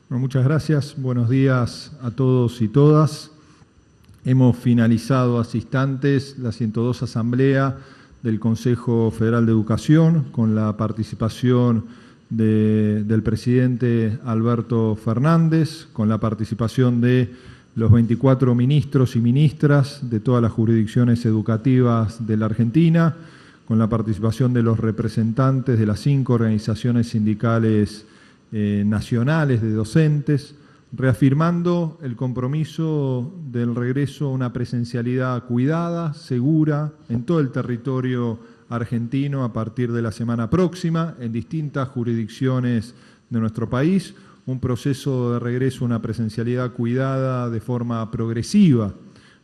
Bueno, muchas gracias. Buenos días a todos y todas. Hemos finalizado hace instantes la 102 Asamblea del Consejo Federal de Educación con la participación del presidente Alberto Fernández, con la participación de los 24 ministros y ministras de todas las jurisdicciones educativas de la Argentina, con la participación de los representantes de las 5 organizaciones sindicales nacionales de docentes, reafirmando el compromiso del regreso a una presencialidad cuidada, segura, en todo el territorio argentino a partir de la semana próxima, en distintas jurisdicciones de nuestro país, un proceso de regreso a una presencialidad cuidada de forma progresiva,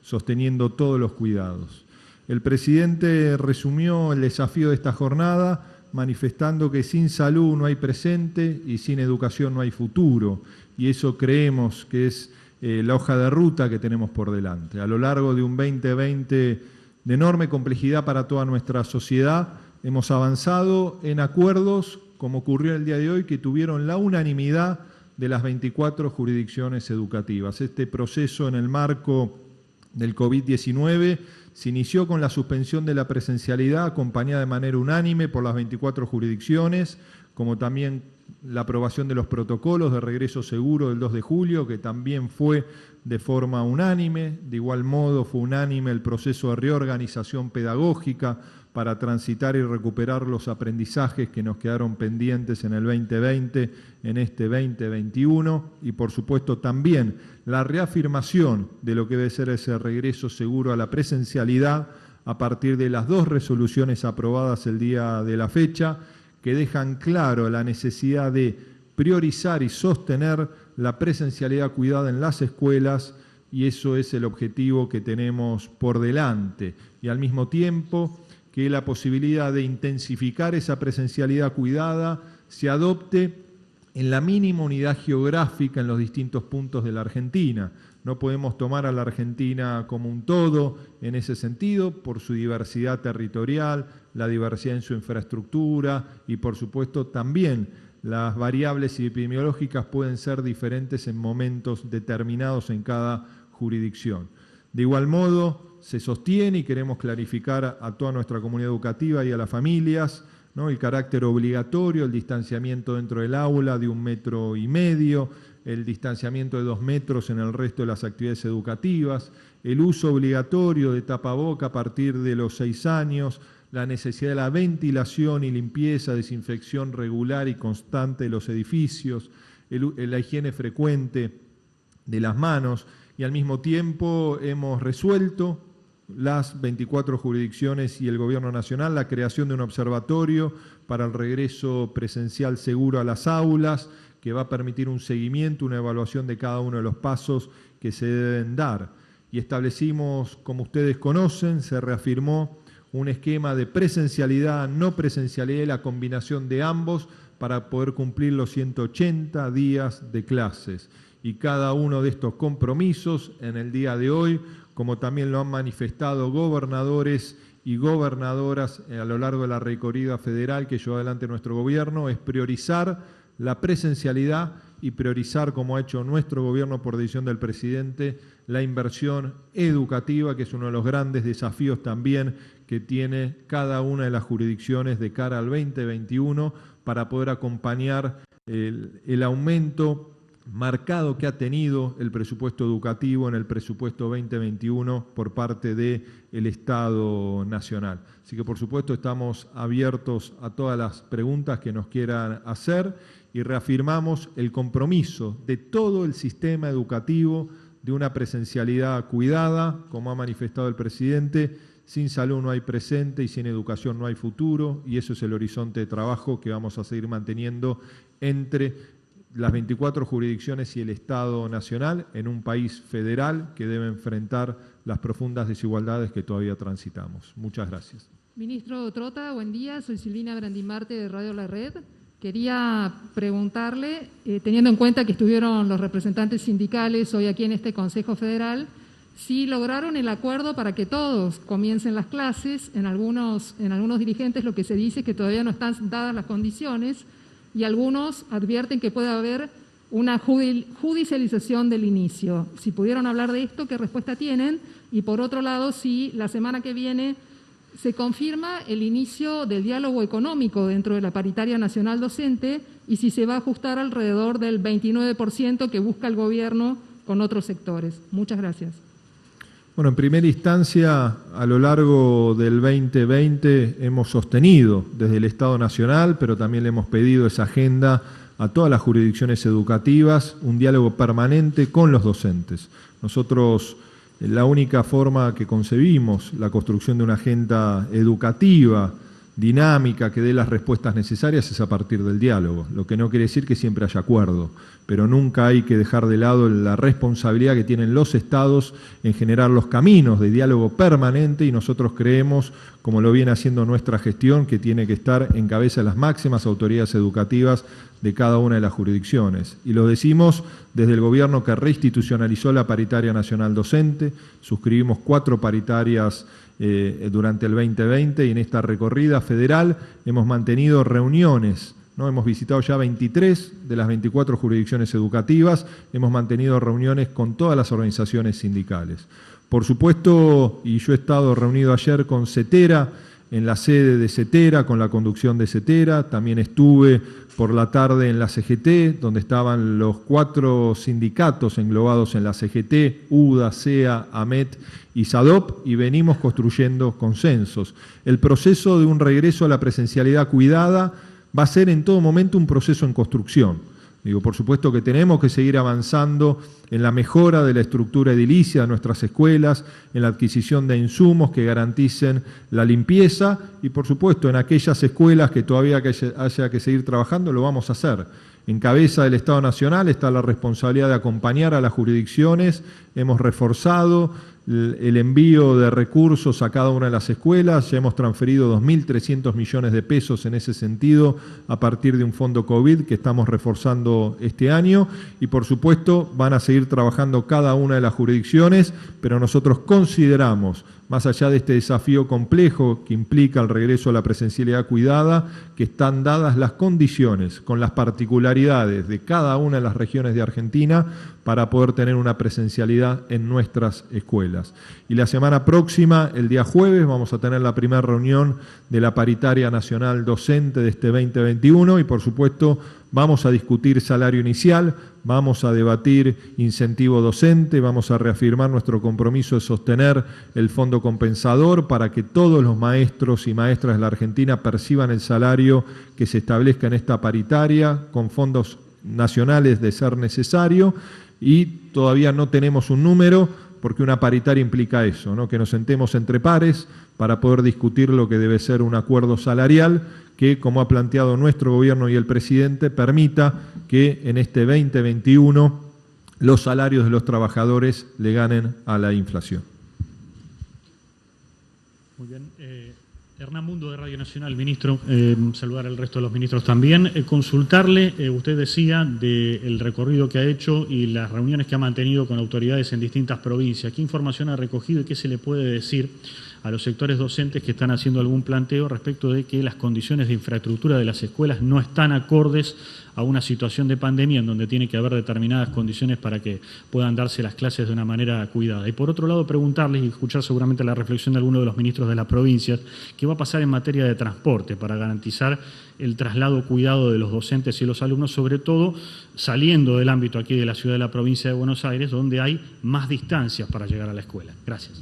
sosteniendo todos los cuidados. El presidente resumió el desafío de esta jornada manifestando que sin salud no hay presente y sin educación no hay futuro, y eso creemos que es la hoja de ruta que tenemos por delante. A lo largo de un 2020 de enorme complejidad para toda nuestra sociedad, hemos avanzado en acuerdos, como ocurrió el día de hoy, que tuvieron la unanimidad de las 24 jurisdicciones educativas. Este proceso en el marco del COVID-19 se inició con la suspensión de la presencialidad acompañada de manera unánime por las 24 jurisdicciones, como también la aprobación de los protocolos de regreso seguro del 2 de julio, que también fue de forma unánime. De igual modo fue unánime el proceso de reorganización pedagógica para transitar y recuperar los aprendizajes que nos quedaron pendientes en el 2020, en este 2021, y por supuesto también la reafirmación de lo que debe ser ese regreso seguro a la presencialidad a partir de las 2 resoluciones aprobadas el día de la fecha, que dejan claro la necesidad de priorizar y sostener la presencialidad cuidada en las escuelas, y eso es el objetivo que tenemos por delante. Y al mismo tiempo que la posibilidad de intensificar esa presencialidad cuidada se adopte en la mínima unidad geográfica en los distintos puntos de la Argentina. No podemos tomar a la Argentina como un todo en ese sentido, por su diversidad territorial, la diversidad en su infraestructura y, por supuesto, también las variables epidemiológicas pueden ser diferentes en momentos determinados en cada jurisdicción. De igual modo, se sostiene y queremos clarificar a toda nuestra comunidad educativa y a las familias, ¿no?, el carácter obligatorio, el distanciamiento dentro del aula de 1,5 metros, el distanciamiento de 2 metros en el resto de las actividades educativas, el uso obligatorio de tapaboca a partir de los 6 años, la necesidad de la ventilación y limpieza, desinfección regular y constante de los edificios, la higiene frecuente de las manos, y al mismo tiempo hemos resuelto las 24 jurisdicciones y el Gobierno Nacional la creación de un observatorio para el regreso presencial seguro a las aulas, que va a permitir un seguimiento, una evaluación de cada uno de los pasos que se deben dar. Y establecimos, como ustedes conocen, se reafirmó un esquema de presencialidad, no presencialidad y la combinación de ambos para poder cumplir los 180 días de clases. Y cada uno de estos compromisos en el día de hoy, como también lo han manifestado gobernadores y gobernadoras a lo largo de la recorrida federal que llevó adelante nuestro gobierno, es priorizar la presencialidad y priorizar, como ha hecho nuestro gobierno por decisión del presidente, la inversión educativa, que es uno de los grandes desafíos también que tiene cada una de las jurisdicciones de cara al 2021 para poder acompañar el aumento marcado que ha tenido el presupuesto educativo en el presupuesto 2021 por parte del Estado Nacional. Así que, por supuesto, estamos abiertos a todas las preguntas que nos quieran hacer y reafirmamos el compromiso de todo el sistema educativo de una presencialidad cuidada, como ha manifestado el presidente. Sin salud no hay presente y sin educación no hay futuro, y eso es el horizonte de trabajo que vamos a seguir manteniendo entre las 24 jurisdicciones y el Estado Nacional en un país federal que debe enfrentar las profundas desigualdades que todavía transitamos. Muchas gracias. Ministro Trota, buen día. Soy Silvina Brandimarte de Radio La Red. Quería preguntarle, teniendo en cuenta que estuvieron los representantes sindicales hoy aquí en este Consejo Federal, si lograron el acuerdo para que todos comiencen las clases. En algunos dirigentes lo que se dice es que todavía no están dadas las condiciones, y algunos advierten que puede haber una judicialización del inicio. Si pudieron hablar de esto, ¿qué respuesta tienen? Y por otro lado, si la semana que viene se confirma el inicio del diálogo económico dentro de la paritaria nacional docente y si se va a ajustar alrededor del 29% que busca el gobierno con otros sectores. Muchas gracias. Bueno, en primera instancia, a lo largo del 2020 hemos sostenido desde el Estado Nacional, pero también le hemos pedido esa agenda a todas las jurisdicciones educativas, un diálogo permanente con los docentes. Nosotros, la única forma que concebimos la construcción de una agenda educativa, dinámica, que dé las respuestas necesarias es a partir del diálogo, lo que no quiere decir que siempre haya acuerdo, pero nunca hay que dejar de lado la responsabilidad que tienen los estados en generar los caminos de diálogo permanente y nosotros creemos, como lo viene haciendo nuestra gestión, que tiene que estar en cabeza de las máximas autoridades educativas de cada una de las jurisdicciones. Y lo decimos desde el gobierno que reinstitucionalizó la paritaria nacional docente, suscribimos 4 paritarias durante el 2020 y en esta recorrida federal hemos mantenido reuniones, ¿no? Hemos visitado ya 23 de las 24 jurisdicciones educativas, hemos mantenido reuniones con todas las organizaciones sindicales. Por supuesto, y yo he estado reunido ayer con CETERA, en la sede de CETERA, con la conducción de CETERA, también estuve por la tarde en la CGT, donde estaban los 4 sindicatos englobados en la CGT, UDA, SEA, AMET y SADOP, y venimos construyendo consensos. El proceso de un regreso a la presencialidad cuidada va a ser en todo momento un proceso en construcción. Digo, por supuesto que tenemos que seguir avanzando en la mejora de la estructura edilicia de nuestras escuelas, en la adquisición de insumos que garanticen la limpieza y, por supuesto, en aquellas escuelas que todavía haya que seguir trabajando, lo vamos a hacer. En cabeza del Estado Nacional está la responsabilidad de acompañar a las jurisdicciones. Hemos reforzado el envío de recursos a cada una de las escuelas, ya hemos transferido 2.300 millones de pesos en ese sentido a partir de un fondo COVID que estamos reforzando este año y por supuesto van a seguir trabajando cada una de las jurisdicciones, pero nosotros consideramos, más allá de este desafío complejo que implica el regreso a la presencialidad cuidada, que están dadas las condiciones con las particularidades de cada una de las regiones de Argentina para poder tener una presencialidad en nuestras escuelas. Y la semana próxima, el día jueves, vamos a tener la primera reunión de la paritaria nacional docente de este 2021 y por supuesto vamos a discutir salario inicial, vamos a debatir incentivo docente, vamos a reafirmar nuestro compromiso de sostener el fondo compensador para que todos los maestros y maestras de la Argentina perciban el salario que se establezca en esta paritaria con fondos nacionales de ser necesario y todavía no tenemos un número porque una paritaria implica eso, ¿no? Que nos sentemos entre pares para poder discutir lo que debe ser un acuerdo salarial que, como ha planteado nuestro gobierno y el presidente, permita que en este 2021 los salarios de los trabajadores le ganen a la inflación. Muy bien. Hernán Mundo de Radio Nacional, ministro, saludar al resto de los ministros también. Consultarle, usted decía del recorrido que ha hecho y las reuniones que ha mantenido con autoridades en distintas provincias. ¿Qué información ha recogido y qué se le puede decir a los sectores docentes que están haciendo algún planteo respecto de que las condiciones de infraestructura de las escuelas no están acordes a una situación de pandemia en donde tiene que haber determinadas condiciones para que puedan darse las clases de una manera cuidada? Y por otro lado, preguntarles y escuchar seguramente la reflexión de alguno de los ministros de las provincias, ¿qué va a pasar en materia de transporte para garantizar el traslado cuidado de los docentes y los alumnos, sobre todo saliendo del ámbito aquí de la ciudad de la provincia de Buenos Aires, donde hay más distancias para llegar a la escuela? Gracias.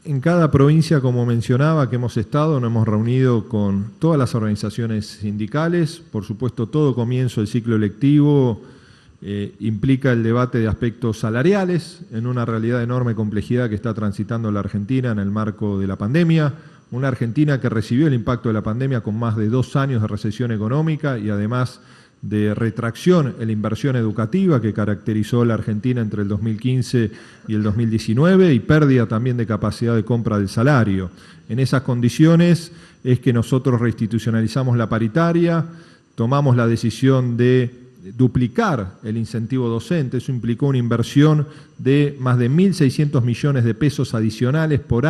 En cada provincia, como mencionaba, que hemos estado, nos hemos reunido con todas las organizaciones sindicales. Por supuesto, todo comienzo del ciclo lectivo implica el debate de aspectos salariales en una realidad de enorme complejidad que está transitando la Argentina en el marco de la pandemia. Una Argentina que recibió el impacto de la pandemia con más de 2 años de recesión económica y además de retracción en la inversión educativa que caracterizó la Argentina entre el 2015 y el 2019 y pérdida también de capacidad de compra del salario. En esas condiciones es que nosotros reinstitucionalizamos la paritaria, tomamos la decisión de duplicar el incentivo docente. Eso implicó una inversión de más de 1.600 millones de pesos adicionales por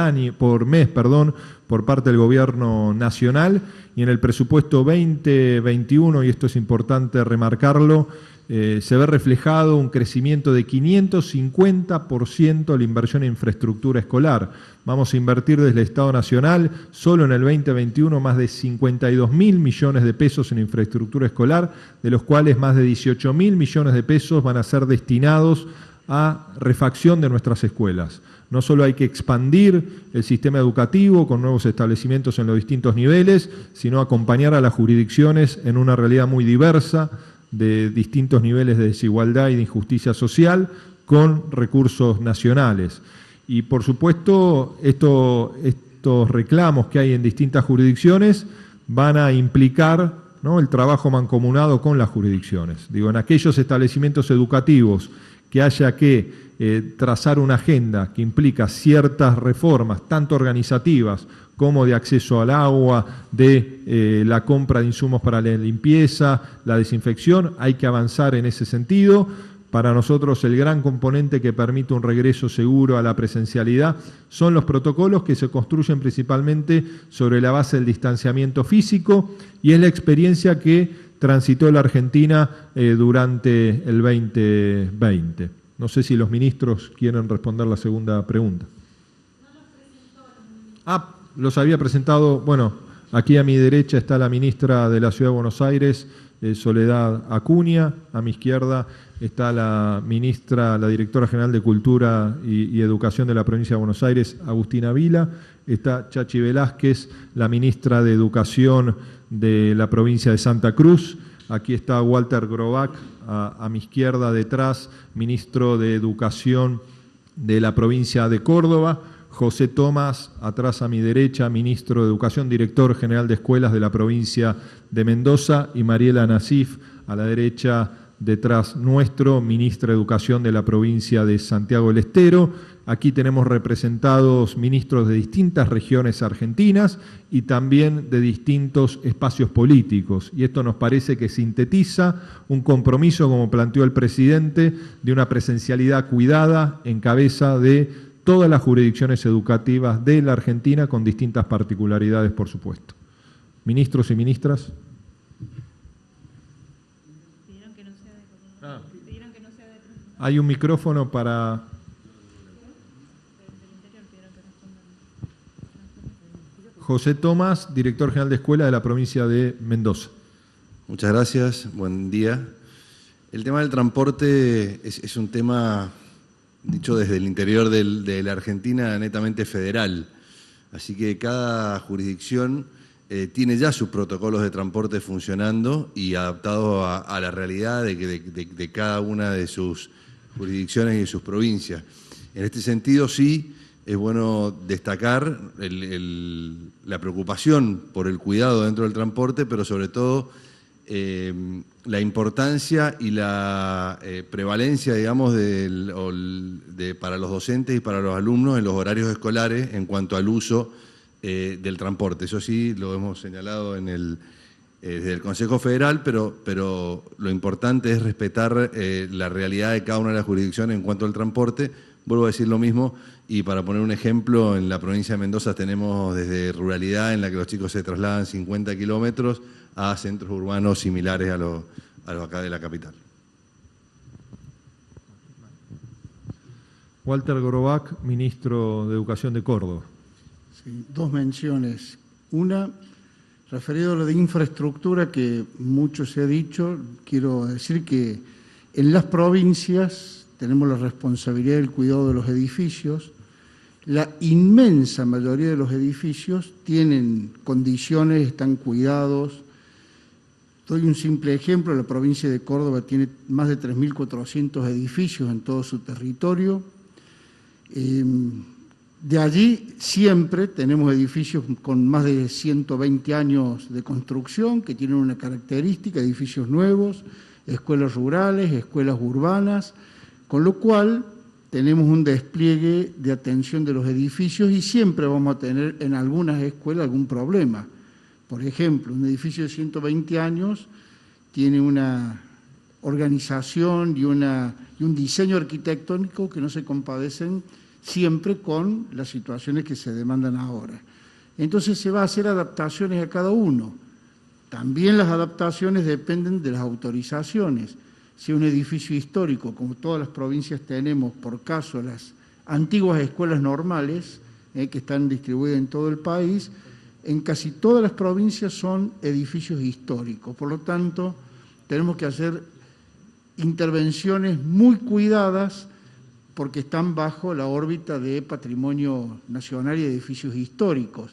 mes, por parte del Gobierno Nacional, y en el presupuesto 2021, y esto es importante remarcarlo, se ve reflejado un crecimiento de 550% la inversión en infraestructura escolar. Vamos a invertir desde el Estado Nacional, solo en el 2021, más de 52.000 millones de pesos en infraestructura escolar, de los cuales más de 18.000 millones de pesos van a ser destinados a refacción de nuestras escuelas. No solo hay que expandir el sistema educativo con nuevos establecimientos en los distintos niveles, sino acompañar a las jurisdicciones en una realidad muy diversa, de distintos niveles de desigualdad y de injusticia social, con recursos nacionales. Y por supuesto, estos reclamos que hay en distintas jurisdicciones van a implicar, ¿no?, el trabajo mancomunado con las jurisdicciones. Digo, en aquellos establecimientos educativos que haya que trazar una agenda que implica ciertas reformas, tanto organizativas como de acceso al agua, de la compra de insumos para la limpieza, la desinfección, hay que avanzar en ese sentido. Para nosotros el gran componente que permite un regreso seguro a la presencialidad son los protocolos que se construyen principalmente sobre la base del distanciamiento físico, y es la experiencia que transitó la Argentina durante el 2020. No sé si los ministros quieren responder la segunda pregunta. Los había presentado, bueno, aquí a mi derecha está la ministra de la Ciudad de Buenos Aires, Soledad Acuña. A mi izquierda está la ministra, la directora general de Cultura y Educación de la provincia de Buenos Aires, Agustina Vila. Está Chachi Velázquez, la ministra de Educación de la provincia de Santa Cruz. Aquí está Walter Grobac, a mi izquierda detrás, ministro de Educación de la provincia de Córdoba. José Tomás, atrás a mi derecha, ministro de Educación, director general de escuelas de la provincia de Mendoza, y Mariela Nasif, a la derecha, detrás nuestro, ministra de Educación de la provincia de Santiago del Estero. Aquí tenemos representados ministros de distintas regiones argentinas y también de distintos espacios políticos. Y esto nos parece que sintetiza un compromiso, como planteó el presidente, de una presencialidad cuidada en cabeza de todas las jurisdicciones educativas de la Argentina, con distintas particularidades, por supuesto. Ministros y ministras. Hay un micrófono para... José Tomás, director general de escuela de la provincia de Mendoza. Muchas gracias, buen día. El tema del transporte es un tema, dicho desde el interior de la Argentina, netamente federal. Así que cada jurisdicción tiene ya sus protocolos de transporte funcionando y adaptados a la realidad de cada una de sus jurisdicciones y de sus provincias. En este sentido, sí, es bueno destacar la preocupación por el cuidado dentro del transporte, pero sobre todo la importancia y la prevalencia, digamos, para los docentes y para los alumnos en los horarios escolares en cuanto al uso del transporte. Eso sí, lo hemos señalado desde el Consejo Federal, pero lo importante es respetar la realidad de cada una de las jurisdicciones en cuanto al transporte. Vuelvo a decir lo mismo, y para poner un ejemplo, en la provincia de Mendoza tenemos desde ruralidad, en la que los chicos se trasladan 50 kilómetros, a centros urbanos similares a los acá de la capital. Walter Grobac, ministro de Educación de Córdoba. Sí, dos menciones. Una, referido a lo de infraestructura, que mucho se ha dicho, quiero decir que en las provincias tenemos la responsabilidad del cuidado de los edificios. La inmensa mayoría de los edificios tienen condiciones, están cuidados. Doy un simple ejemplo: la provincia de Córdoba tiene más de 3.400 edificios en todo su territorio. De allí siempre tenemos edificios con más de 120 años de construcción, que tienen una característica, edificios nuevos, escuelas rurales, escuelas urbanas, con lo cual tenemos un despliegue de atención de los edificios y siempre vamos a tener en algunas escuelas algún problema. Por ejemplo, un edificio de 120 años tiene una organización y un diseño arquitectónico que no se compadecen siempre con las situaciones que se demandan ahora. Entonces se va a hacer adaptaciones a cada uno. También las adaptaciones dependen de las autorizaciones. Si un edificio histórico, como todas las provincias tenemos, por caso las antiguas escuelas normales, que están distribuidas en todo el país, en casi todas las provincias son edificios históricos. Por lo tanto, tenemos que hacer intervenciones muy cuidadas porque están bajo la órbita de patrimonio nacional y edificios históricos.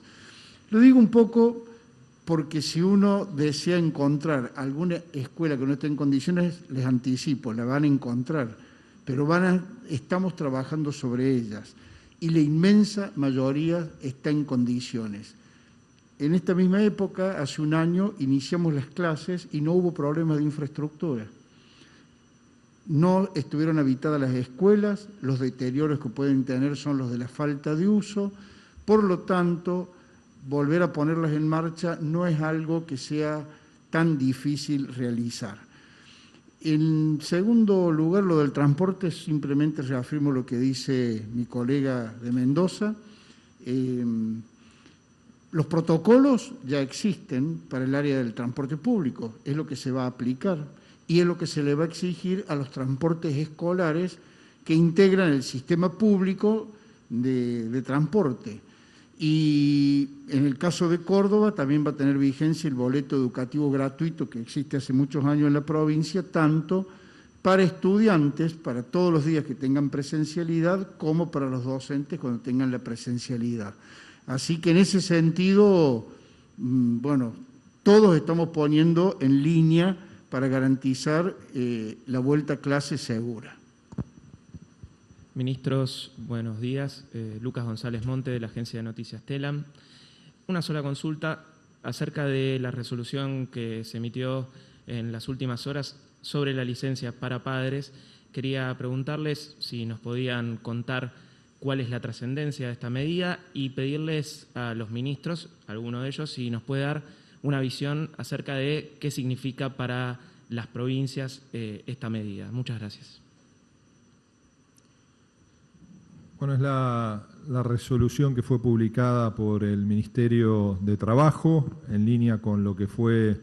Lo digo un poco porque si uno desea encontrar alguna escuela que no esté en condiciones, les anticipo, la van a encontrar, pero estamos trabajando sobre ellas y la inmensa mayoría está en condiciones. En esta misma época, hace un año, iniciamos las clases y no hubo problemas de infraestructura. No estuvieron habitadas las escuelas, los deterioros que pueden tener son los de la falta de uso, por lo tanto, volver a ponerlas en marcha no es algo que sea tan difícil realizar. En segundo lugar, lo del transporte, simplemente reafirmo lo que dice mi colega de Mendoza. Los protocolos ya existen para el área del transporte público, es lo que se va a aplicar y es lo que se le va a exigir a los transportes escolares que integran el sistema público de transporte. Y en el caso de Córdoba también va a tener vigencia el boleto educativo gratuito que existe hace muchos años en la provincia, tanto para estudiantes, para todos los días que tengan presencialidad, como para los docentes cuando tengan la presencialidad. Así que en ese sentido, bueno, todos estamos poniendo en línea para garantizar la vuelta a clase segura. Ministros, buenos días. Lucas González Monte, de la agencia de noticias Telam. Una sola consulta acerca de la resolución que se emitió en las últimas horas sobre la licencia para padres. Quería preguntarles si nos podían contar cuál es la trascendencia de esta medida y pedirles a los ministros, alguno de ellos, si nos puede dar una visión acerca de qué significa para las provincias esta medida. Muchas gracias. Bueno, es la resolución que fue publicada por el Ministerio de Trabajo, en línea con lo que fue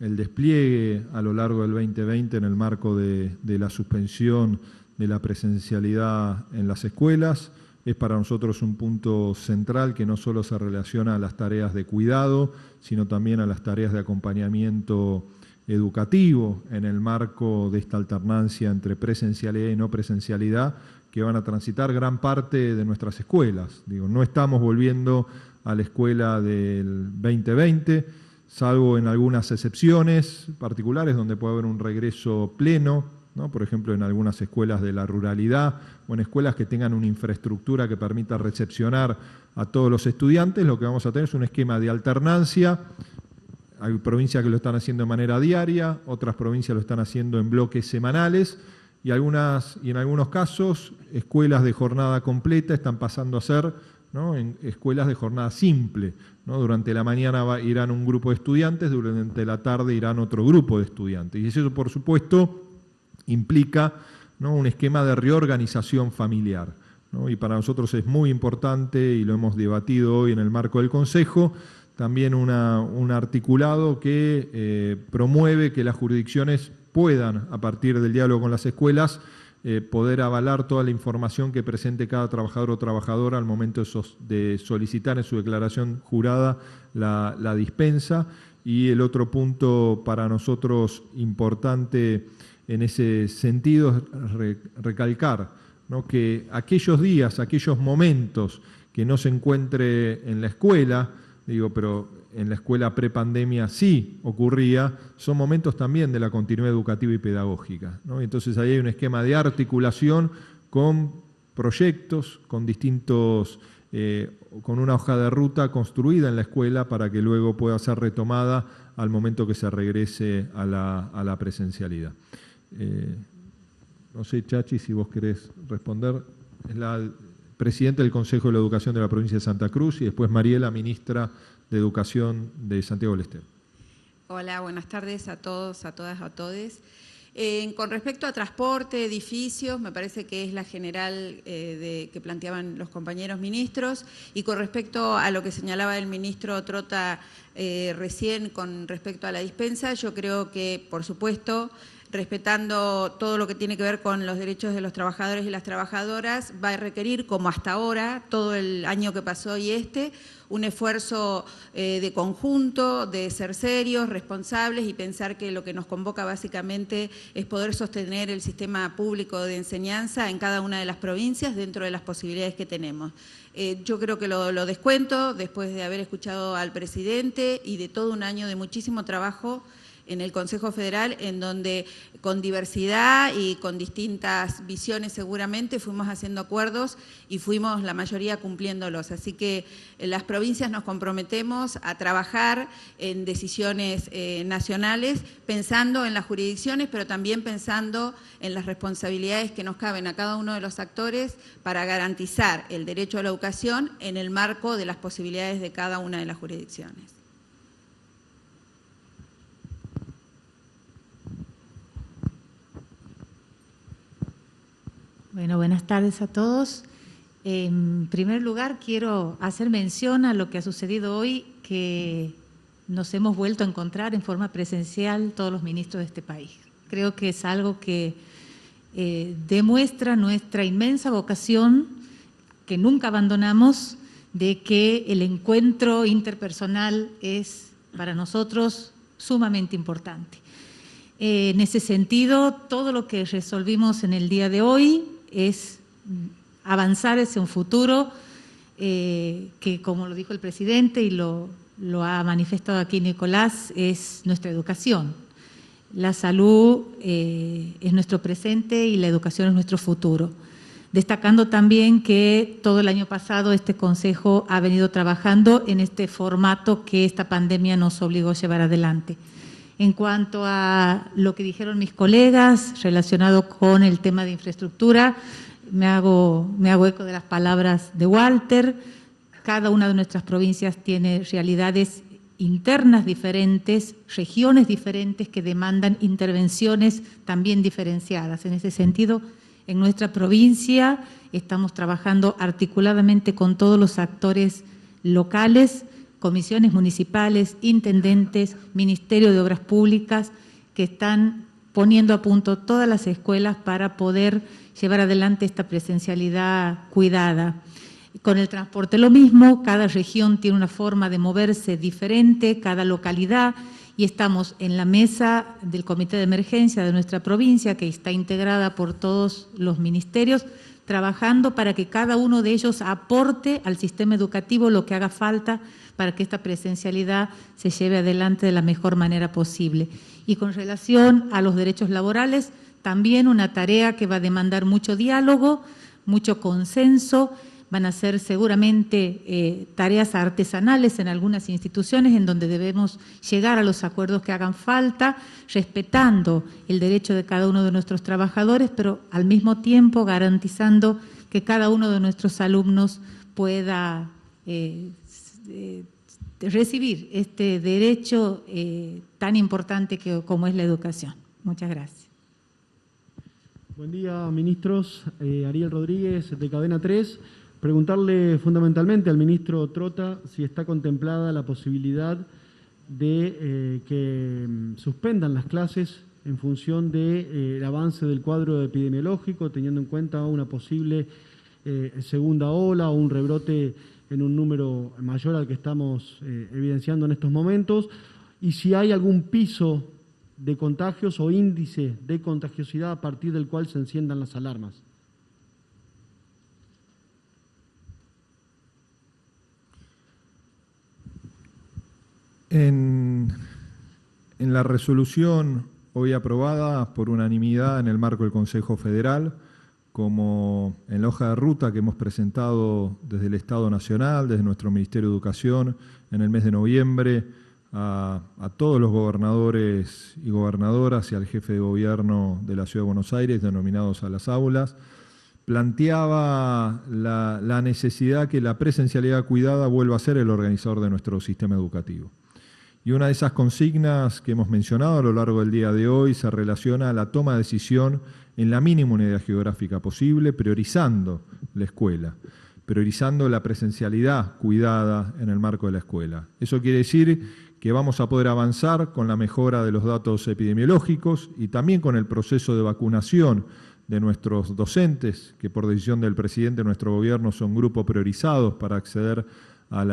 el despliegue a lo largo del 2020 en el marco de la suspensión de la presencialidad en las escuelas. Es para nosotros un punto central que no solo se relaciona a las tareas de cuidado, sino también a las tareas de acompañamiento educativo en el marco de esta alternancia entre presencialidad y no presencialidad que van a transitar gran parte de nuestras escuelas. Digo, no estamos volviendo a la escuela del 2020, salvo en algunas excepciones particulares donde puede haber un regreso pleno, ¿no? Por ejemplo, en algunas escuelas de la ruralidad o en escuelas que tengan una infraestructura que permita recepcionar a todos los estudiantes. Lo que vamos a tener es un esquema de alternancia. Hay provincias que lo están haciendo de manera diaria, otras provincias lo están haciendo en bloques semanales y en algunos casos escuelas de jornada completa están pasando a ser, ¿no?, en escuelas de jornada simple, ¿no? Durante la mañana irán un grupo de estudiantes, durante la tarde irán otro grupo de estudiantes. Y eso, por supuesto, implica, ¿no?, un esquema de reorganización familiar, ¿no? Y para nosotros es muy importante, y lo hemos debatido hoy en el marco del Consejo, también un articulado que promueve que las jurisdicciones puedan, a partir del diálogo con las escuelas, poder avalar toda la información que presente cada trabajador o trabajadora al momento de solicitar en su declaración jurada la dispensa. Y el otro punto para nosotros importante en ese sentido es recalcar, ¿no?, que aquellos días, aquellos momentos que no se encuentre en la escuela, pero en la escuela prepandemia sí ocurría, son momentos también de la continuidad educativa y pedagógica, ¿no? Entonces ahí hay un esquema de articulación con proyectos, con con una hoja de ruta construida en la escuela para que luego pueda ser retomada al momento que se regrese a la presencialidad. No sé, Chachi, si vos querés responder. Es la presidenta del Consejo de la Educación de la provincia de Santa Cruz y después Mariela, ministra de Educación de Santiago del Estero. Hola, buenas tardes a todos, a todas, a todes. Con respecto a transporte, edificios, me parece que es la general que planteaban los compañeros ministros, y con respecto a lo que señalaba el ministro Trota recién con respecto a la dispensa, yo creo que, por supuesto, respetando todo lo que tiene que ver con los derechos de los trabajadores y las trabajadoras, va a requerir, como hasta ahora, todo el año que pasó y un esfuerzo de conjunto, de ser serios, responsables y pensar que lo que nos convoca básicamente es poder sostener el sistema público de enseñanza en cada una de las provincias dentro de las posibilidades que tenemos. Yo creo que lo descuento después de haber escuchado al presidente y de todo un año de muchísimo trabajo en el Consejo Federal, en donde con diversidad y con distintas visiones seguramente fuimos haciendo acuerdos y fuimos la mayoría cumpliéndolos. Así que en las provincias nos comprometemos a trabajar en decisiones nacionales, pensando en las jurisdicciones, pero también pensando en las responsabilidades que nos caben a cada uno de los actores para garantizar el derecho a la educación en el marco de las posibilidades de cada una de las jurisdicciones. Bueno, buenas tardes a todos. En primer lugar, quiero hacer mención a lo que ha sucedido hoy, que nos hemos vuelto a encontrar en forma presencial todos los ministros de este país. Creo que es algo que demuestra nuestra inmensa vocación, que nunca abandonamos, de que el encuentro interpersonal es para nosotros sumamente importante. En ese sentido, todo lo que resolvimos en el día de hoy es avanzar hacia un futuro que, como lo dijo el presidente y lo ha manifestado aquí Nicolás, es nuestra educación. La salud es nuestro presente y la educación es nuestro futuro. Destacando también que todo el año pasado este Consejo ha venido trabajando en este formato que esta pandemia nos obligó a llevar adelante. En cuanto a lo que dijeron mis colegas relacionado con el tema de infraestructura, me hago eco de las palabras de Walter. Cada una de nuestras provincias tiene realidades internas diferentes, regiones diferentes que demandan intervenciones también diferenciadas. En ese sentido, en nuestra provincia estamos trabajando articuladamente con todos los actores locales, comisiones municipales, intendentes, Ministerio de Obras Públicas, que están poniendo a punto todas las escuelas para poder llevar adelante esta presencialidad cuidada. Con el transporte lo mismo, cada región tiene una forma de moverse diferente, cada localidad, y estamos en la mesa del Comité de Emergencia de nuestra provincia, que está integrada por todos los ministerios, trabajando para que cada uno de ellos aporte al sistema educativo lo que haga falta para que esta presencialidad se lleve adelante de la mejor manera posible. Y con relación a los derechos laborales, también una tarea que va a demandar mucho diálogo, mucho consenso. Van a ser seguramente tareas artesanales en algunas instituciones en donde debemos llegar a los acuerdos que hagan falta, respetando el derecho de cada uno de nuestros trabajadores, pero al mismo tiempo garantizando que cada uno de nuestros alumnos pueda recibir este derecho tan importante como es la educación. Muchas gracias. Buen día, ministros. Ariel Rodríguez, de Cadena 3. Preguntarle fundamentalmente al ministro Trota si está contemplada la posibilidad de que suspendan las clases en función del avance del cuadro epidemiológico, teniendo en cuenta una posible segunda ola o un rebrote en un número mayor al que estamos evidenciando en estos momentos, y si hay algún piso de contagios o índice de contagiosidad a partir del cual se enciendan las alarmas. En la resolución hoy aprobada por unanimidad en el marco del Consejo Federal, como en la hoja de ruta que hemos presentado desde el Estado Nacional, desde nuestro Ministerio de Educación, en el mes de noviembre, a todos los gobernadores y gobernadoras y al jefe de gobierno de la Ciudad de Buenos Aires, denominados a las aulas, planteaba la necesidad que la presencialidad cuidada vuelva a ser el organizador de nuestro sistema educativo. Y una de esas consignas que hemos mencionado a lo largo del día de hoy se relaciona a la toma de decisión en la mínima unidad geográfica posible, priorizando la escuela, priorizando la presencialidad cuidada en el marco de la escuela. Eso quiere decir que vamos a poder avanzar con la mejora de los datos epidemiológicos y también con el proceso de vacunación de nuestros docentes, que por decisión del presidente de nuestro gobierno son grupos priorizados para acceder a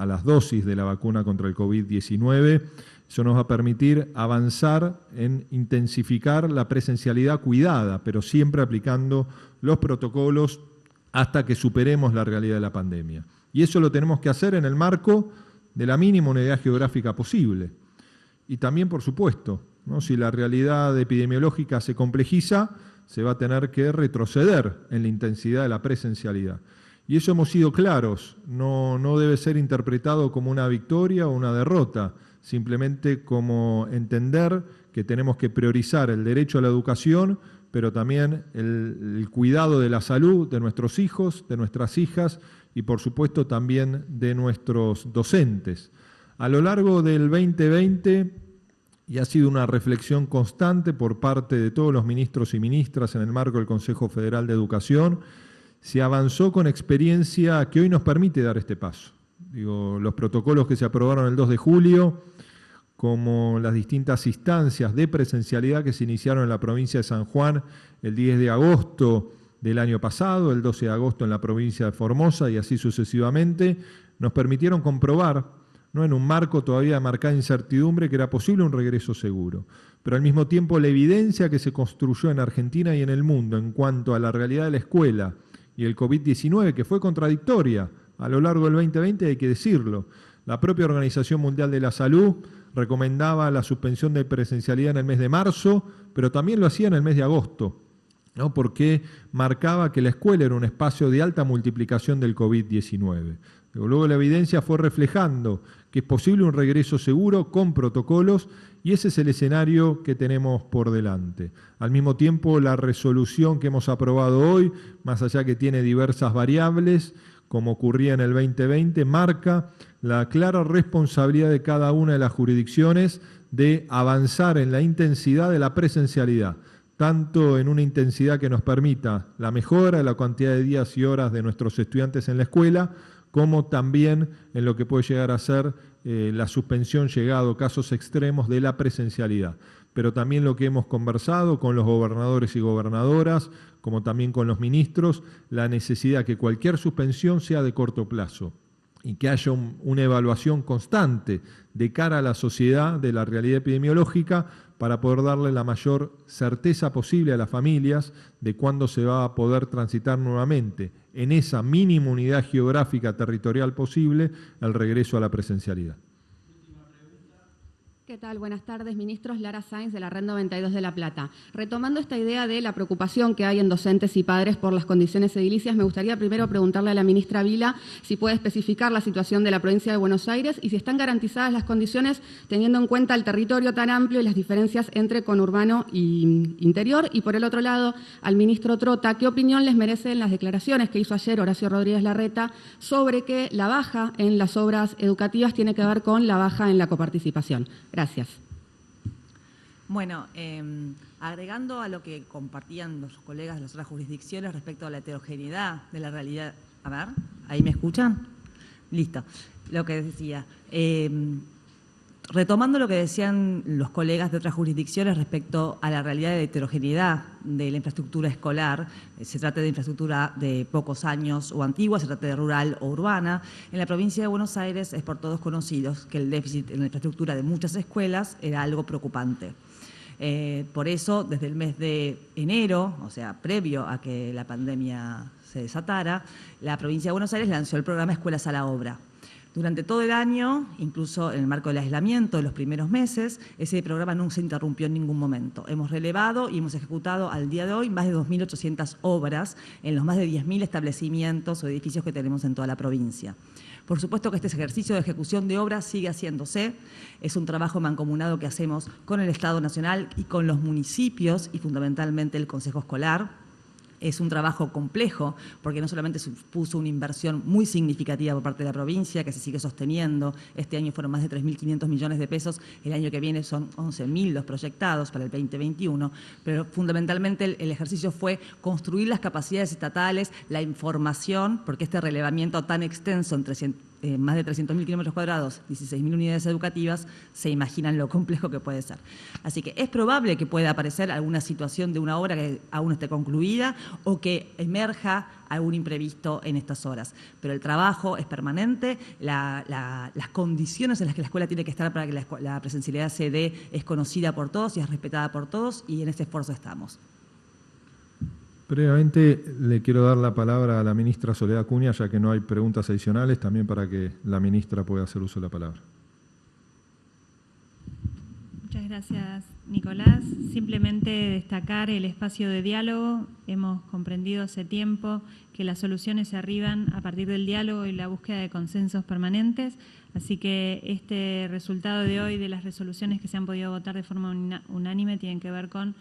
las dosis de la vacuna contra el COVID-19. Eso nos va a permitir avanzar en intensificar la presencialidad cuidada, pero siempre aplicando los protocolos hasta que superemos la realidad de la pandemia. Y eso lo tenemos que hacer en el marco de la mínima unidad geográfica posible. Y también, por supuesto, ¿no? Si la realidad epidemiológica se complejiza, se va a tener que retroceder en la intensidad de la presencialidad. Y eso hemos sido claros, no debe ser interpretado como una victoria o una derrota, simplemente como entender que tenemos que priorizar el derecho a la educación, pero también el cuidado de la salud de nuestros hijos, de nuestras hijas y por supuesto también de nuestros docentes. A lo largo del 2020, y ha sido una reflexión constante por parte de todos los ministros y ministras en el marco del Consejo Federal de Educación, se avanzó con experiencia que hoy nos permite dar este paso. Los protocolos que se aprobaron el 2 de julio, como las distintas instancias de presencialidad que se iniciaron en la provincia de San Juan el 10 de agosto del año pasado, el 12 de agosto en la provincia de Formosa y así sucesivamente, nos permitieron comprobar, ¿no?, en un marco todavía de marcada incertidumbre, que era posible un regreso seguro. Pero al mismo tiempo la evidencia que se construyó en Argentina y en el mundo en cuanto a la realidad de la escuela y el COVID-19, que fue contradictoria a lo largo del 2020, hay que decirlo. La propia Organización Mundial de la Salud recomendaba la suspensión de presencialidad en el mes de marzo, pero también lo hacía en el mes de agosto, ¿no?, porque marcaba que la escuela era un espacio de alta multiplicación del COVID-19. Luego la evidencia fue reflejando que es posible un regreso seguro con protocolos y ese es el escenario que tenemos por delante. Al mismo tiempo, la resolución que hemos aprobado hoy, más allá que tiene diversas variables, como ocurría en el 2020, marca la clara responsabilidad de cada una de las jurisdicciones de avanzar en la intensidad de la presencialidad, tanto en una intensidad que nos permita la mejora de la cantidad de días y horas de nuestros estudiantes en la escuela, como también en lo que puede llegar a ser la suspensión, llegado casos extremos, de la presencialidad. Pero también lo que hemos conversado con los gobernadores y gobernadoras, como también con los ministros, la necesidad que cualquier suspensión sea de corto plazo y que haya una evaluación constante de cara a la sociedad de la realidad epidemiológica para poder darle la mayor certeza posible a las familias de cuándo se va a poder transitar nuevamente en esa mínima unidad geográfica territorial posible el regreso a la presencialidad. ¿Qué tal? Buenas tardes, ministros. Lara Sainz, de la Red 92 de La Plata. Retomando esta idea de la preocupación que hay en docentes y padres por las condiciones edilicias, me gustaría primero preguntarle a la ministra Vila si puede especificar la situación de la provincia de Buenos Aires y si están garantizadas las condiciones teniendo en cuenta el territorio tan amplio y las diferencias entre conurbano y interior. Y por el otro lado, al ministro Trota, ¿qué opinión les merecen las declaraciones que hizo ayer Horacio Rodríguez Larreta sobre que la baja en las obras educativas tiene que ver con la baja en la coparticipación? Gracias. Bueno, agregando a lo que compartían los colegas de las otras jurisdicciones respecto a la heterogeneidad de la realidad. A ver, ¿ahí me escuchan? Listo. Lo que decía. Retomando lo que decían los colegas de otras jurisdicciones respecto a la realidad de heterogeneidad de la infraestructura escolar, se trate de infraestructura de pocos años o antigua, se trate de rural o urbana, en la provincia de Buenos Aires es por todos conocidos que el déficit en la infraestructura de muchas escuelas era algo preocupante. Por eso, desde el mes de enero, o sea, previo a que la pandemia se desatara, la provincia de Buenos Aires lanzó el programa Escuelas a la Obra. Durante todo el año, incluso en el marco del aislamiento de los primeros meses, ese programa no se interrumpió en ningún momento. Hemos relevado y hemos ejecutado al día de hoy más de 2.800 obras en los más de 10.000 establecimientos o edificios que tenemos en toda la provincia. Por supuesto que este ejercicio de ejecución de obras sigue haciéndose. Es un trabajo mancomunado que hacemos con el Estado Nacional y con los municipios y fundamentalmente el Consejo Escolar. Es un trabajo complejo porque no solamente supuso una inversión muy significativa por parte de la provincia, que se sigue sosteniendo. Este año fueron más de 3.500 millones de pesos, el año que viene son 11.000 los proyectados para el 2021, pero fundamentalmente el ejercicio fue construir las capacidades estatales, la información, porque este relevamiento tan extenso en más de 300.000 kilómetros cuadrados, 16.000 unidades educativas, se imaginan lo complejo que puede ser. Así que es probable que pueda aparecer alguna situación de una obra que aún no esté concluida o que emerja algún imprevisto en estas horas. Pero el trabajo es permanente, las condiciones en las que la escuela tiene que estar para que la presencialidad se dé es conocida por todos y es respetada por todos, y en ese esfuerzo estamos. Previamente le quiero dar la palabra a la ministra Soledad Acuña, ya que no hay preguntas adicionales, también para que la ministra pueda hacer uso de la palabra. Muchas gracias, Nicolás. Simplemente destacar el espacio de diálogo. Hemos comprendido hace tiempo que las soluciones se arriban a partir del diálogo y la búsqueda de consensos permanentes. Así que este resultado de hoy de las resoluciones que se han podido votar de forma unánime tienen que ver con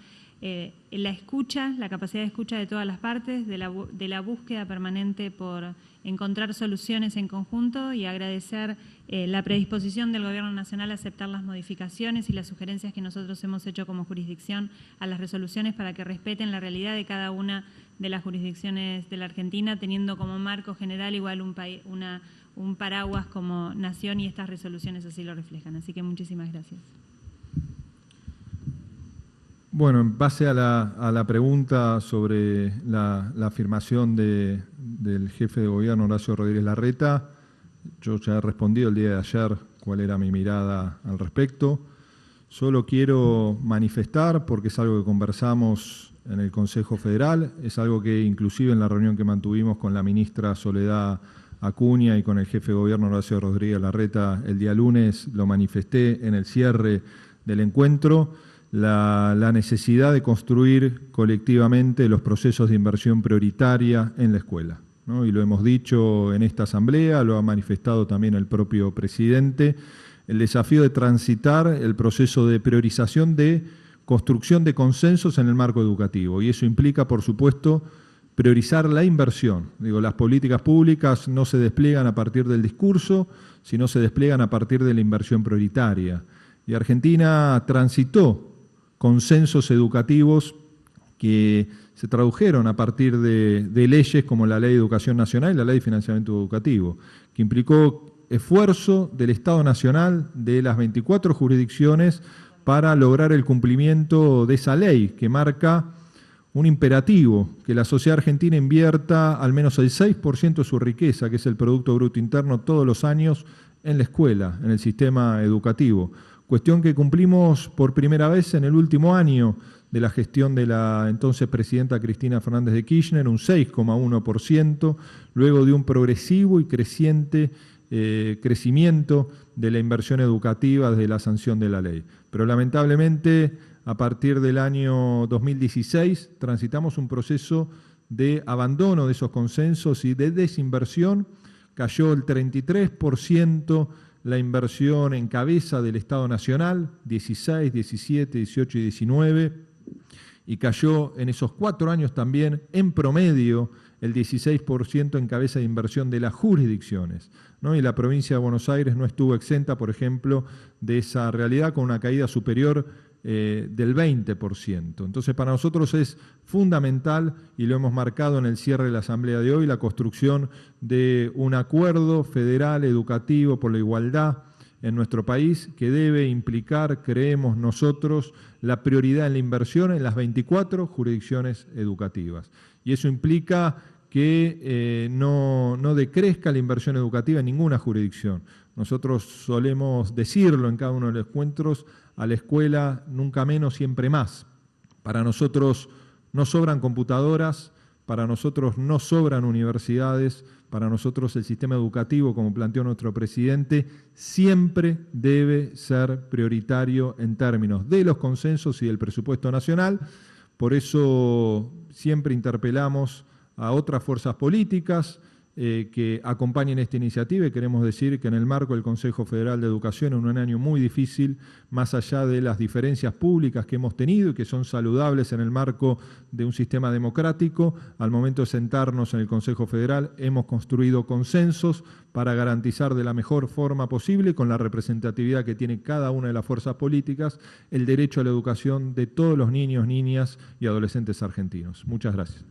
la escucha, la capacidad de escucha de todas las partes, de la búsqueda permanente por encontrar soluciones en conjunto, y agradecer la predisposición del Gobierno Nacional a aceptar las modificaciones y las sugerencias que nosotros hemos hecho como jurisdicción a las resoluciones para que respeten la realidad de cada una de las jurisdicciones de la Argentina, teniendo como marco general igual un paraguas como nación, y estas resoluciones así lo reflejan. Así que muchísimas gracias. Bueno, en base a la pregunta sobre la afirmación del jefe de gobierno, Horacio Rodríguez Larreta, yo ya he respondido el día de ayer cuál era mi mirada al respecto. Solo quiero manifestar, porque es algo que conversamos en el Consejo Federal, es algo que inclusive en la reunión que mantuvimos con la ministra Soledad Acuña y con el jefe de gobierno Horacio Rodríguez Larreta el día lunes, lo manifesté en el cierre del encuentro, la necesidad de construir colectivamente los procesos de inversión prioritaria en la escuela, ¿no? Y lo hemos dicho en esta asamblea, lo ha manifestado también el propio presidente, el desafío de transitar el proceso de priorización de construcción de consensos en el marco educativo, y eso implica, por supuesto, priorizar la inversión. Digo, las políticas públicas no se despliegan a partir del discurso, sino se despliegan a partir de la inversión prioritaria. Y Argentina transitó consensos educativos que se tradujeron a partir de leyes como la Ley de Educación Nacional y la Ley de Financiamiento Educativo, que implicó esfuerzo del Estado Nacional, de las 24 jurisdicciones, para lograr el cumplimiento de esa ley que marca un imperativo, que la sociedad argentina invierta al menos el 6% de su riqueza, que es el Producto Bruto Interno, todos los años en la escuela, en el sistema educativo. Cuestión que cumplimos por primera vez en el último año de la gestión de la entonces presidenta Cristina Fernández de Kirchner, un 6,1%, luego de un progresivo y creciente crecimiento de la inversión educativa desde la sanción de la ley. Pero lamentablemente, a partir del año 2016, transitamos un proceso de abandono de esos consensos y de desinversión. Cayó el 33% la inversión en cabeza del Estado Nacional, 16, 17, 18 y 19, y cayó en esos 4 años también, en promedio, el 16% en cabeza de inversión de las jurisdicciones, ¿no? Y la provincia de Buenos Aires no estuvo exenta, por ejemplo, de esa realidad, con una caída superior del 20%. Entonces, para nosotros es fundamental, y lo hemos marcado en el cierre de la asamblea de hoy, la construcción de un acuerdo federal educativo por la igualdad en nuestro país, que debe implicar, creemos nosotros, la prioridad en la inversión en las 24 jurisdicciones educativas. Y eso implica que no decrezca la inversión educativa en ninguna jurisdicción. Nosotros solemos decirlo en cada uno de los encuentros: a la escuela nunca menos, siempre más. Para nosotros no sobran computadoras, para nosotros no sobran universidades, para nosotros el sistema educativo, como planteó nuestro presidente, siempre debe ser prioritario en términos de los consensos y del presupuesto nacional. Por eso siempre interpelamos a otras fuerzas políticas que acompañen esta iniciativa, y queremos decir que en el marco del Consejo Federal de Educación, en un año muy difícil, más allá de las diferencias públicas que hemos tenido y que son saludables en el marco de un sistema democrático, al momento de sentarnos en el Consejo Federal hemos construido consensos para garantizar de la mejor forma posible, con la representatividad que tiene cada una de las fuerzas políticas, el derecho a la educación de todos los niños, niñas y adolescentes argentinos. Muchas gracias.